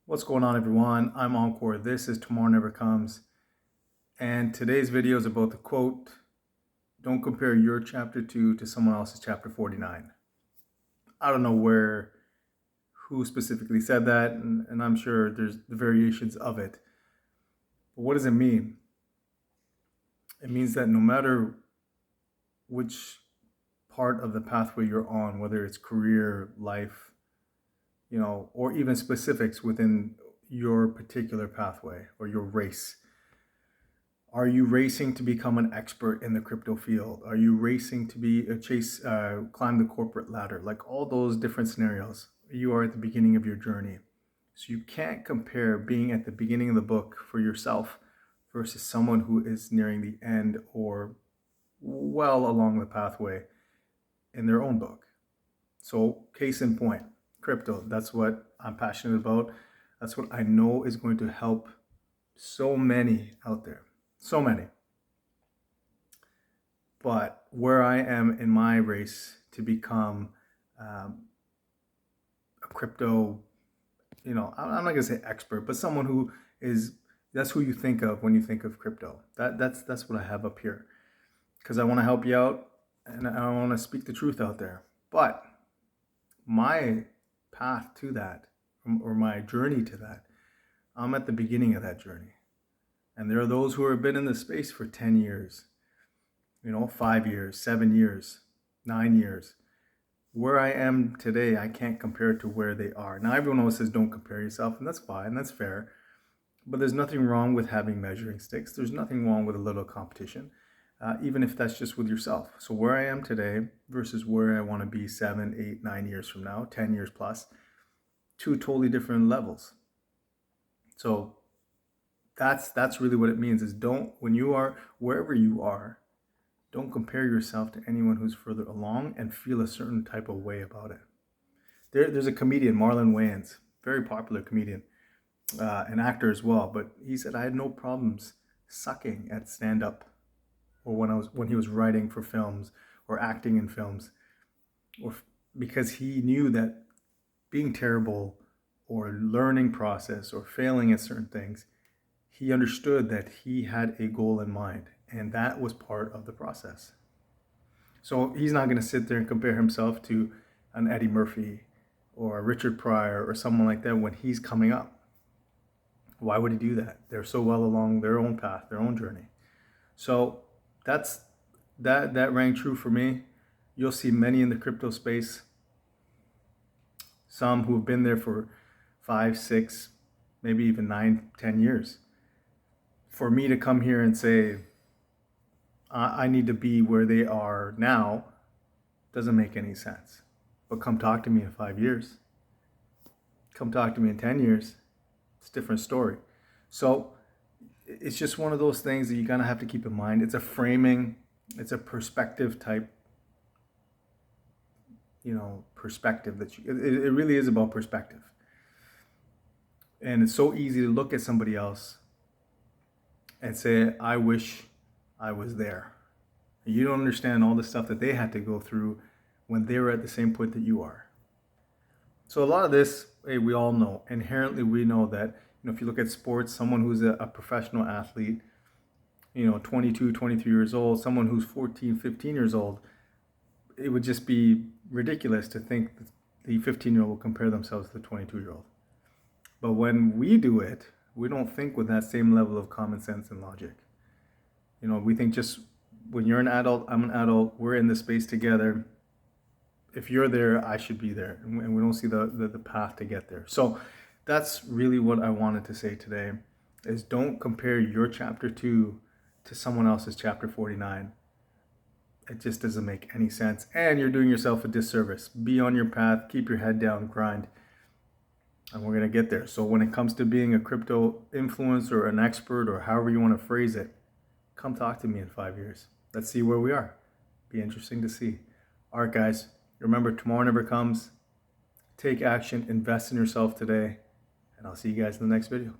What's going on, everyone? I'm Encore. This is Tomorrow Never Comes. And today's video is about the quote, "Don't compare your chapter 2 to someone else's chapter 49." I don't know who specifically said that, and I'm sure there's the variations of it. But what does it mean? It means that no matter which part of the pathway you're on, whether it's career, life, or even specifics within your particular pathway or your race. Are you racing to become an expert in the crypto field? Are you racing to climb the corporate ladder? Like all those different scenarios, you are at the beginning of your journey. So you can't compare being at the beginning of the book for yourself versus someone who is nearing the end or well along the pathway in their own book. So case in point, crypto, that's what I'm passionate about. That's what I know is going to help so many out there. So many. But where I am in my race to become a crypto, I'm not going to say expert, but someone who that's who you think of when you think of crypto. That's what I have up here. Because I want to help you out and I want to speak the truth out there. But my path to that, or my journey to that, I'm at the beginning of that journey. And there are those who have been in the space for 10 years, 5 years, 7 years, 9 years. Where I am today, I can't compare to where they are. Now, everyone always says don't compare yourself, and that's fine, that's fair. But there's nothing wrong with having measuring sticks. There's nothing wrong with a little competition, even if that's just with yourself. So where I am today versus where I want to be 7, 8, 9 years from now, 10 years plus, two totally different levels. So that's really what it means is when you are wherever you are, don't compare yourself to anyone who's further along and feel a certain type of way about it. There's a comedian, Marlon Wayans, very popular comedian, an actor as well, but he said, I had no problems sucking at stand-up or when he was writing for films or acting in films, because he knew that being terrible or learning process or failing at certain things, he understood that he had a goal in mind, and that was part of the process. So he's not going to sit there and compare himself to an Eddie Murphy or a Richard Pryor or someone like that when he's coming up. Why would he do that? They're so well along their own path, their own journey. So that rang true for me. You'll see many in the crypto space, some who have been there for 5, 6, maybe even 9, 10 years. For me to come here and say, I need to be where they are now, doesn't make any sense. But come talk to me in 5 years. Come talk to me in 10 years. It's a different story. So it's just one of those things that you're going to have to keep in mind. It's a framing, it's a perspective type, perspective that it really is about perspective. And it's so easy to look at somebody else and say, I wish I was there. You don't understand all the stuff that they had to go through when they were at the same point that you are. So a lot of this, we all know. Inherently, we know that, if you look at sports, someone who's a professional athlete, 22, 23 years old, someone who's 14, 15 years old, it would just be ridiculous to think that the 15-year-old will compare themselves to the 22-year-old. But when we do it, we don't think with that same level of common sense and logic. We think just when you're an adult, I'm an adult, we're in the space together. If you're there, I should be there. And we don't see the path to get there. So that's really what I wanted to say today, is don't compare your chapter 2 to someone else's chapter 49. It just doesn't make any sense. And you're doing yourself a disservice. Be on your path, keep your head down, grind. And we're going to get there. So when it comes to being a crypto influencer or an expert or however you want to phrase it, come talk to me in 5 years. Let's see where we are. Be interesting to see. All right, guys. Remember, tomorrow never comes. Take action. Invest in yourself today. And I'll see you guys in the next video.